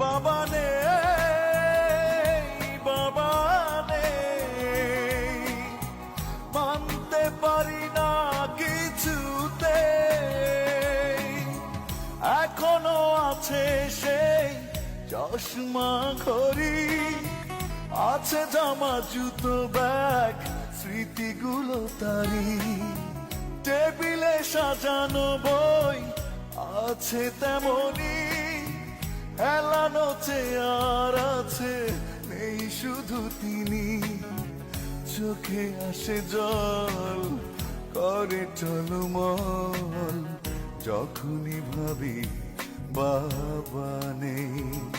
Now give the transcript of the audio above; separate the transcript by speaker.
Speaker 1: বাবা নেই, বাবা নেই, মানতে পারি না কিছুতে। এখনো আছে সেই চশমা ঘড়ি, আছে জামা জুতো ব্যাগ, স্মৃতিগুলো তারি। টেবিলে সাজানো বই আছে তেমনি, হেলানো চেয়ার আছে, নেই শুধু তিনি। চোখে আসে জল, করে টলমল, যখনই ভাবি বাবা নেই।